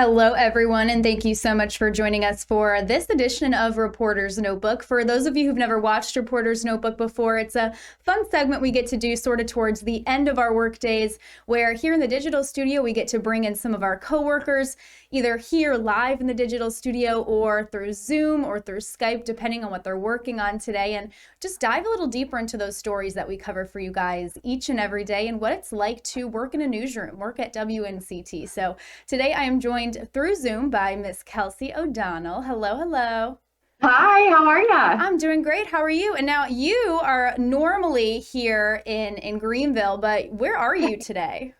Hello, everyone, and thank you so much for joining us for this edition of Reporter's Notebook. For those of you who've never watched Reporter's Notebook before, it's a fun segment we get to do sort of towards the end of our work days, where here in the digital studio, we get to bring in some of our coworkers, either here live in the digital studio or through Zoom or through Skype, depending on what they're working on today, and just dive a little deeper into those stories that we cover for you guys each and every day and what it's like to work in a newsroom, work at WNCT. So today I am joined through Zoom by Miss Kelci O'Donnell. Hello, hello. Hi, how are ya? I'm doing great. How are you? And now you are normally here in Greenville, but where are you today?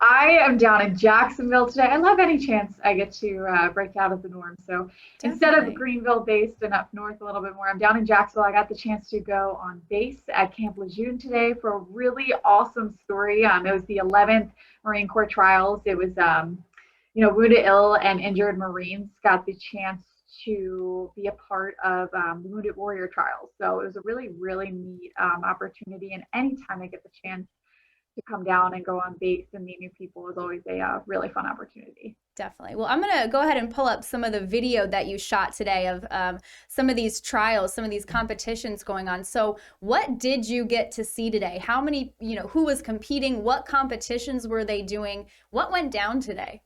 I am down in Jacksonville today. I love any chance I get to break out of the norm. So instead of Definitely. Greenville based and up north a little bit more, I'm down in Jacksonville. I got the chance to go on base at Camp Lejeune today for a really awesome story. It was the 11th Marine Corps trials. It was, wounded, ill, and injured Marines got the chance to be a part of the Wounded Warrior trials. So it was a really, really neat opportunity. And anytime I get the chance to come down and go on base and meet new people is always a really fun opportunity. Definitely. Well, I'm going to go ahead and pull up some of the video that you shot today of some of these trials, some of these competitions going on. So, what did you get to see today? How many, who was competing? What competitions were they doing? What went down today?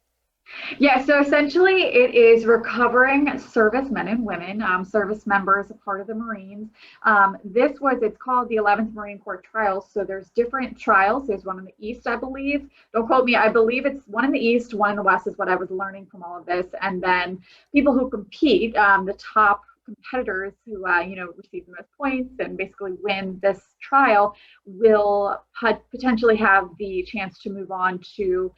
Yeah, so essentially it is recovering servicemen and women, service members, a part of the Marines. It's called the 11th Marine Corps Trials. So there's different trials. There's one in the East, I believe. Don't quote me. I believe it's one in the East, one in the West is what I was learning from all of this. And then people who compete, the top competitors who receive the most points and basically win this trial will potentially have the chance to move on to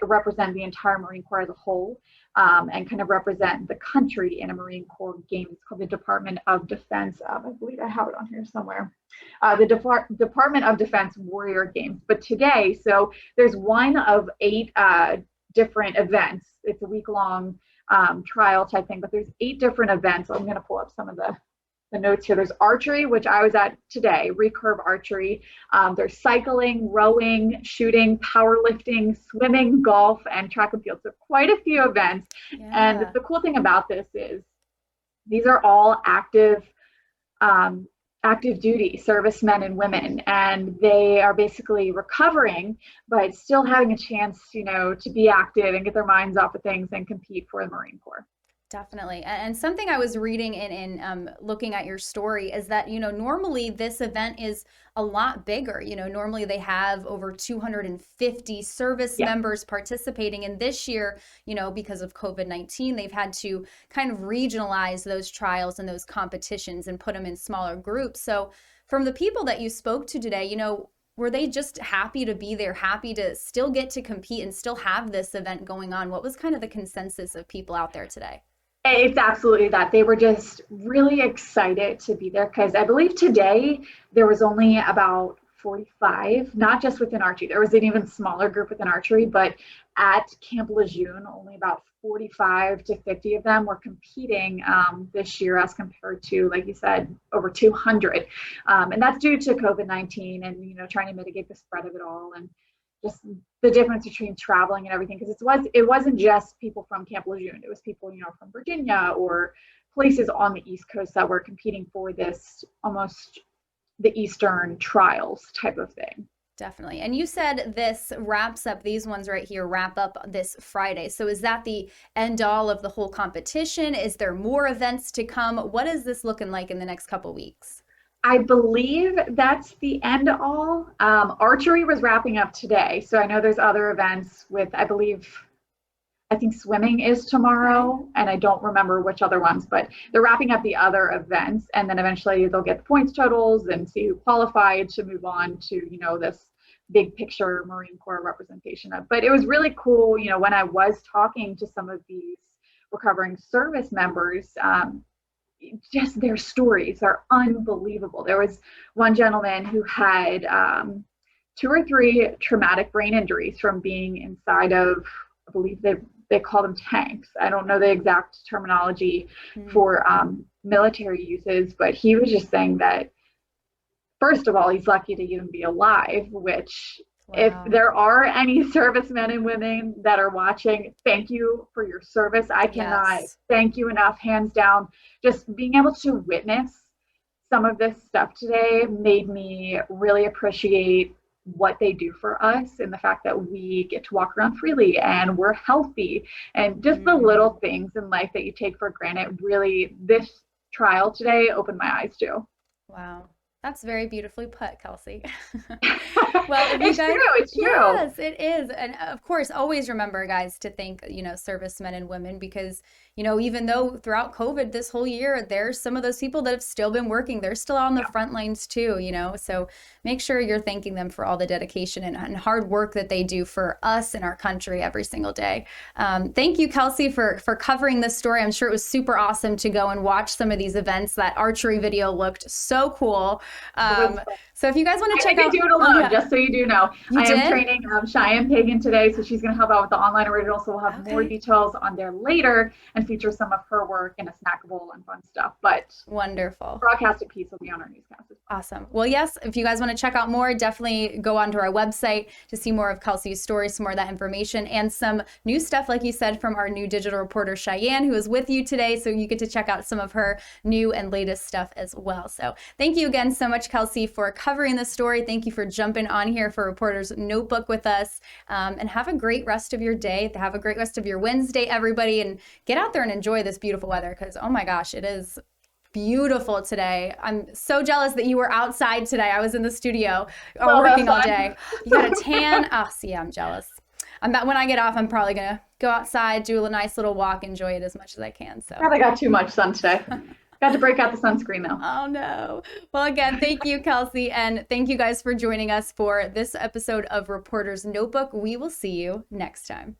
represent the entire Marine Corps as a whole, and kind of represent the country in a Marine Corps game. It's called the Department of Defense. I believe I have it on here somewhere. The Department of Defense Warrior Games. But today, so there's one of 8 different events. It's a week-long trial type thing, but there's 8 different events. I'm going to pull up some of the notes here. There's archery, which I was at today, recurve archery. There's cycling, rowing, shooting, powerlifting, swimming, golf, and track and field. So quite a few events. And Yeah. the cool thing about this is these are all active duty servicemen and women, and they are basically recovering, but still having a chance, to be active and get their minds off of things and compete for the Marine Corps. Definitely. And something I was reading in looking at your story is that, normally this event is a lot bigger. Normally they have over 250 service Yeah. members participating. And this year, because of COVID-19, they've had to kind of regionalize those trials and those competitions and put them in smaller groups. So from the people that you spoke to today, were they just happy to be there, happy to still get to compete and still have this event going on? What was kind of the consensus of people out there today? It's absolutely that. They were just really excited to be there because I believe today there was only about 45, not just within archery. There was an even smaller group within archery, but at Camp Lejeune, only about 45 to 50 of them were competing this year as compared to, like you said, over 200. And that's due to COVID-19 and, trying to mitigate the spread of it all. And just the difference between traveling and everything, because it wasn't just people from Camp Lejeune. It was people, from Virginia or places on the East Coast that were competing for this almost the Eastern trials type of thing. Definitely. And you said this wraps up, these ones right here wrap up this Friday. So is that the end all of the whole competition? Is there more events to come? What is this looking like in the next couple weeks? I believe that's the end all. Archery was wrapping up today. So I know there's other events with, I think swimming is Okay. tomorrow, and I don't remember which other ones, but they're wrapping up the other events, and then eventually they'll get the points totals and see who qualified to move on to, this big picture Marine Corps representation of. But it was really cool, when I was talking to some of these recovering service members, just their stories are unbelievable. There was one gentleman who had 2 or 3 traumatic brain injuries from being inside of, I believe they call them tanks. I don't know the exact terminology Hmm. for military uses, but he was just saying that, first of all, he's lucky to even be alive, which If Wow. there are any servicemen and women that are watching, thank you for your service. I cannot Yes. thank you enough, hands down. Just being able to witness some of this stuff today made me really appreciate what they do for us and the fact that we get to walk around freely and we're healthy and just the little Mm. things in life that you take for granted. Really, this trial today opened my eyes to. Wow. That's very beautifully put, Kelci. Well, if you It's guys, true. It's true. yes, it is. And of course, always remember, guys, to thank, servicemen and women because, even though throughout COVID this whole year, there's some of those people that have still been working. They're still on the Yeah. front lines too. So make sure you're thanking them for all the dedication and hard work that they do for us and our country every single day. Thank you, Kelci, for covering this story. I'm sure it was super awesome to go and watch some of these events. That archery video looked so cool. It was So if you guys want I to check didn't out, do it oh alone, yeah, just so you do know. you I am did? training Cheyenne Pagan today, so she's going to help out with the online original. So we'll have more Okay. details on there later and feature some of her work and a snackable and fun stuff. But Wonderful. broadcasted piece will be on our newscast. Awesome. Well, yes, if you guys want to check out more, definitely go onto our website to see more of Kelci's story, some more of that information, and some new stuff, like you said, from our new digital reporter, Cheyenne, who is with you today. So you get to check out some of her new and latest stuff as well. So thank you again so much, Kelci, for covering this story. Thank you for jumping on here for Reporter's Notebook with us. And have a great rest of your day. Have a great rest of your Wednesday, everybody. And get out there and enjoy this beautiful weather because, oh my gosh, it is beautiful today. I'm so jealous that you were outside today. I was in the studio working all day. You got a tan. Oh, see, I'm jealous. When I get off, I'm probably going to go outside, do a nice little walk, enjoy it as much as I can. So Probably got too much sun today. Got to break out the sunscreen though. Oh no. Well, again, thank you, Kelci, and thank you guys for joining us for this episode of Reporter's Notebook. We will see you next time.